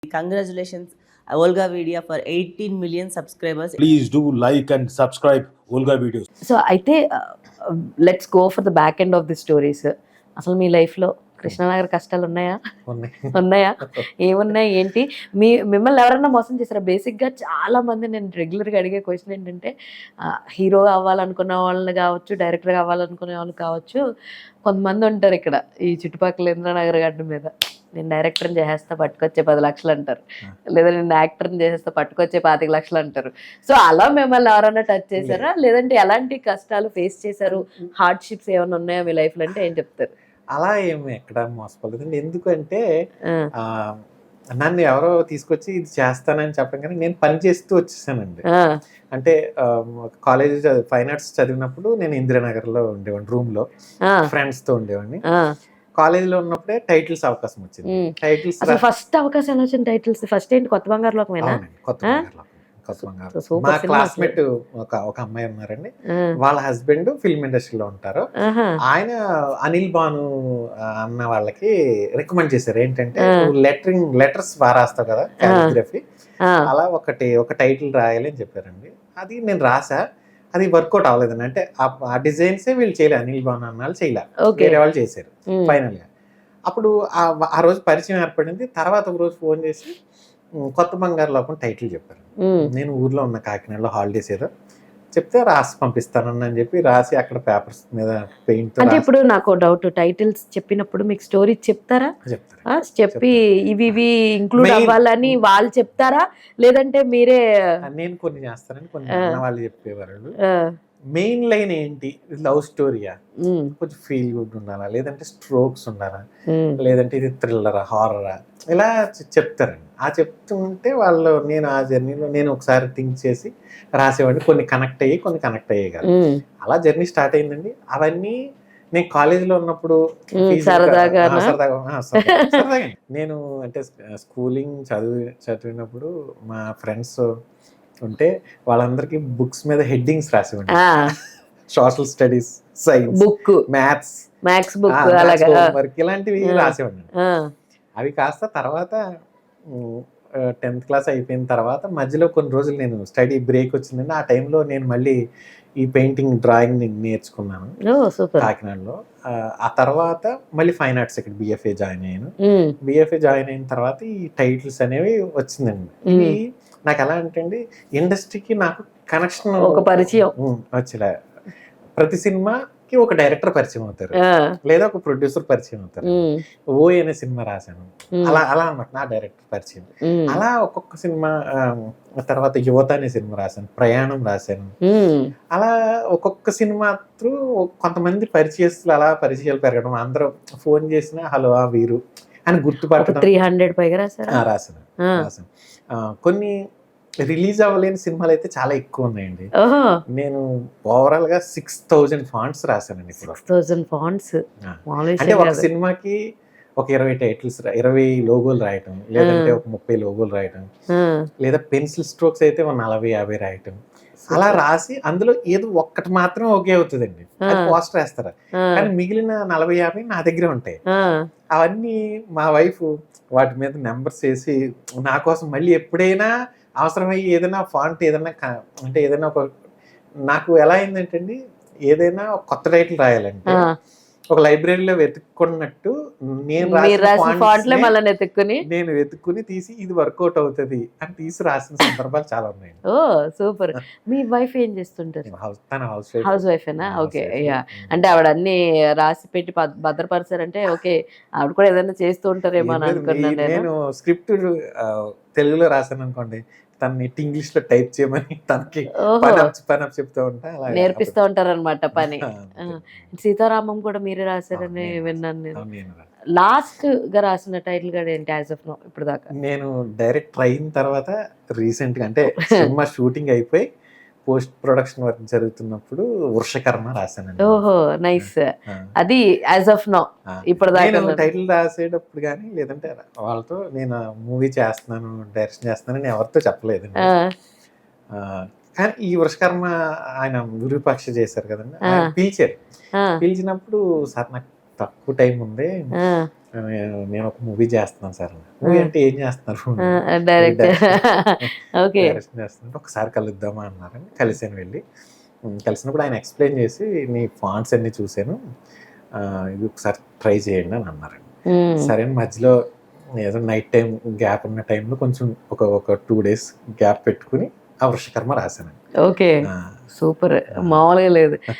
Congratulations, Olga Vidya, for 18 million subscribers. Please do like and subscribe Olga Videos. So అయితే let's go for the back end of the stories. అసలు మీ లైఫ్లో కృష్ణనగర్ కష్టాలు ఉన్నాయా? ఉన్నాయా? ఏమున్నాయి ఏంటి? మిమ్మల్ని ఎవరైనా మోసం చేశారా? బేసిక్గా చాలా మంది నేను రెగ్యులర్గా అడిగే క్వశ్చన్ ఏంటంటే, హీరో అవ్వాలనుకున్న వాళ్ళని కావచ్చు, డైరెక్టర్ కావాలనుకునే వాళ్ళు కావచ్చు, కొంతమంది ఉంటారు ఇక్కడ ఈ చుట్టుపక్కల ఇంద్రనగర్ గడ్డ మీద, నేను డైరెక్టర్ని చేసేస్తా పట్టుకొచ్చే 10 లక్షలు అంటారు, లేదా నేను యాక్టర్ని చేసేస్తా పట్టుకొచ్చే 25 లక్షలు అంటారు. సో అలా మిమ్మల్ని ఎవరైనా టచ్ చేశారా? లేదంటే ఎలాంటి కష్టాలు ఫేస్ చేశారు? హార్డ్షిప్స్ ఏమైనా ఉన్నాయా మీ లైఫ్లో అంటే ఏం చెప్తారు? అలా ఏమి ఎక్కడ మోసపోలేదండి. ఎందుకంటే నన్ను ఎవరో తీసుకొచ్చి ఇది చేస్తానని చెప్పడం కానీ నేను పని చేస్తూ వచ్చేసానండి. అంటే కాలేజ్ ఫైన్ ఆర్ట్స్ చదివినప్పుడు నేను ఇందిరానగర్లో ఉండేవాడిని, రూమ్లో ఫ్రెండ్స్తో ఉండేవాడిని. కాలేజీలో ఉన్నప్పుడే టైటిల్స్ అవకాశం వచ్చింది. టైటిల్స్ ఫస్ట్ అవకాశం ఎలా వచ్చింది? టైటిల్స్ ఫస్ట్ ఏంటి? కొత్త బంగారు లోకమేనా? కొత్త బంగారు. మా క్లాస్మేట్ ఒక అమ్మాయి ఉన్నారండి, వాళ్ళ హస్బెండ్ ఫిల్మ్ ఇండస్ట్రీలో ఉంటారు. ఆయన అనిల్ భాను అన్న వాళ్ళకి రికమెండ్ చేశారు ఏంటంటే, లెటర్స్ బాగా రాస్తావు కదా, కాలిగ్రఫీ, అలా ఒక టైటిల్ రాయాలి అని చెప్పారండి. అది నేను రాసా, అది వర్కౌట్ అవ్వలేదండి. అంటే ఆ డిజైన్సే వీళ్ళు చేయలే, అనిల్ భాను అన్న వాళ్ళు చేయలే, వేరే వాళ్ళు చేశారు ఫైనల్ గా. అప్పుడు ఆ రోజు పరిచయం ఏర్పడింది. తర్వాత ఒక రోజు ఫోన్ చేసి కొత్త బంగారు లోకం టైటిల్ చెప్పారు. నేను ఊర్లో ఉన్న కాకినాడలో హాలిడేస్ ఏదో చెప్తే రాసి పంపిస్తానని చెప్పి రాసి అక్కడ పేపర్స్ మీద పెయింట్. అంటే ఇప్పుడు నాకు డౌట్, టైటిల్స్ చెప్పినప్పుడు మీకు స్టోరీ చెప్తారా? చెప్పి ఇవి ఇంక్లూడ్ అవ్వాలని వాళ్ళు చెప్తారా, లేదంటే మీరే? నేను కొన్ని చేస్తానని కొన్ని వాళ్ళు చెప్పేవాళ్ళు. మెయిన్ లైన్ ఏంటి, లవ్ స్టోరీయా, కొంచెం ఫీల్ గుడ్ ఉండాలా, లేదంటే స్ట్రోక్స్ ఉండాలా, లేదంటే ఇది థ్రిల్లరా, హారరా, ఇలా చెప్తారండి. ఆ చెప్తుంటే వాళ్ళు, నేను ఆ జర్నీలో నేను ఒకసారి థింక్ చేసి రాసేవాడిని. కొన్ని కనెక్ట్ అయ్యాయి కదా, అలా జర్నీ స్టార్ట్ అయిందండి. అవన్నీ నేను కాలేజీలో ఉన్నప్పుడు సరదాగా నేను అంటే స్కూలింగ్ చదివినప్పుడు మా ఫ్రెండ్స్ ఉంటే వాళ్ళందరికీ బుక్స్ మీద హెడ్డింగ్స్ రాసేవాడి. Social studies, science book, maths book, homework ఇలాంటివి రాసేవాడిని. అవి కాస్త తర్వాత 10th క్లాస్ అయిపోయిన తర్వాత మధ్యలో కొన్ని రోజులు నేను స్టడీ బ్రేక్ వచ్చిందండి. ఆ టైంలో నేను మళ్ళీ ఈ పెయింటింగ్, డ్రాయింగ్ నేర్చుకున్నాను కాకినాడలో. ఆ తర్వాత మళ్ళీ ఫైన్ ఆర్ట్స్ ఇక్కడ బిఎఫ్ఏ జాయిన్ అయ్యాను. బిఎఫ్ఏ జాయిన్ అయిన తర్వాత ఈ టైటిల్స్ అనేవి వచ్చిందండి. ఇవి నాకు ఎలా అంటే అండి, ఇండస్ట్రీకి నాకు కనెక్షన్, ఒక పరిచయం వచ్చేలా. ప్రతి సినిమాకి ఒక డైరెక్టర్ పరిచయం అవుతారు, లేదా ఒక ప్రొడ్యూసర్ పరిచయం అవుతారు. ఓ అనే సినిమా రాశాను, అలా అనమాట నా డైరెక్టర్ పరిచయం. అలా ఒక్కొక్క సినిమా తర్వాత యువత అనే సినిమా రాశాను, ప్రయాణం రాశాను. అలా ఒక్కొక్క సినిమా త్రూ కొంతమంది పరిచయస్తులు, అలా పరిచయాలు పెరగడం, అందరూ ఫోన్ చేసినా హలో వీరు అని గుర్తుపట్టడం. 300 పైగా రాశాను. కొన్ని రిలీజ్ అవ్వలేని సినిమాలు అయితే చాలా ఎక్కువ ఉన్నాయండి. నేను ఓవరాల్ గా 6000 ఫాంట్స్ రాశానండి. 6000 ఫాంట్స్ అంటే ఒక సినిమాకి ఒక 20 టైటిల్స్, 20 లోగోలు రాయటం, లేదంటే ఒక 30 లోగోలు రాయటం, లేదా పెన్సిల్ స్ట్రోక్స్ అయితే 40-50 రాయటం. అలా రాసి అందులో ఏదో ఒక్కటి మాత్రం ఓకే అవుతుందండి, అది పోస్టర్ వేస్తారు. కానీ మిగిలిన 40-50 నా దగ్గరే ఉంటాయి. అవన్నీ మా వైఫ్ వాటి మీద నెంబర్స్ వేసి నా కోసం మళ్ళీ ఎప్పుడైనా అవసరమయ్యి ఏదైనా ఫాంట్, ఏదైనా అంటే ఏదైనా ఒక, నాకు ఎలా అయిందంటే అండి, ఏదైనా కొత్త టైటిల్ రాయాలంటే ఒక లైబ్రరీలో వెతుక్కున్నట్టు నేను వెతుక్కుని తీసి ఇది వర్కౌట్ అవుతుంది అని తీసి రాసిన సందర్భాలు చాలా ఉన్నాయి. ఓ సూపర్. మీ వైఫ్ ఏం చేస్తుంటారు? తన హౌస్ వైఫేనా? ఓకే. అంటే ఆవిడ అన్ని రాసి పెట్టి భద్రపరిచారంటే ఓకే, ఆవిడ కూడా ఏదైనా చేస్తూ ఉంటారేమో అని అనుకున్నాను. నేను స్క్రిప్ట్ తెలుగులో రాశాను అనుకోండి, తనని ఇంగ్లీష్ లో టైప్ చేయమని తనకి పని చెప్తూ ఉంటా, నేర్పిస్తూ ఉంటారు అనమాట పని. సీతారామం కూడా మీరే రాశారని విన్నాను నేను. లాస్ట్ గా రాసిన టైటిల్ కూడా ఏంటి యాజ్ ఆఫ్ నౌ ఇప్పుడు దాకా? నేను డైరెక్టర్ అయిన తర్వాత రీసెంట్ గా, అంటే సినిమా షూటింగ్ అయిపోయి పోస్ట్ ప్రొడక్షన్ వర్క్ జరుగుతున్నప్పుడు వృషకర్మ రాశానండి. ఓహో నైస్. అది యాజ్ ఆఫ్ నౌ ఇప్పుడు దాకా టైటిల్ రాసేటప్పుడు కానీ, లేదంటే వాళ్ళతో నేను మూవీ చేస్తున్నాను, డైరెక్షన్ చేస్తున్నాను ఎవరితో చెప్పలేదు. కానీ ఈ వృషకర్మ ఆయన విరూపాక్ష చేశారు కదండి, పిలిచారు. పిలిచినప్పుడు సార్ నాకు తక్కువ టైం ఉంది, నేను ఒక మూవీ చేస్తున్నాను సార్. మూవీ అంటే ఏం చేస్తున్నారు? Direct okay. డైరెక్షన్ చేస్తున్నట్టు ఒకసారి కలుద్దామా అన్నారని కలిసాను. వెళ్ళి కలిసినప్పుడు ఆయన ఎక్స్ప్లెయిన్ చేసి నీ ఫాంట్స్ అన్ని చూశాను, ఇది ఒకసారి ట్రై చేయండి అని అన్నారండి. సరే అని మధ్యలో ఏదో నైట్ టైం గ్యాప్ ఉన్న టైంలో కొంచెం ఒక 2 days గ్యాప్ పెట్టుకుని ఆ వృషకర్మ రాశానండి. ఓకే, సూపర్, మామూలుగా లేదు.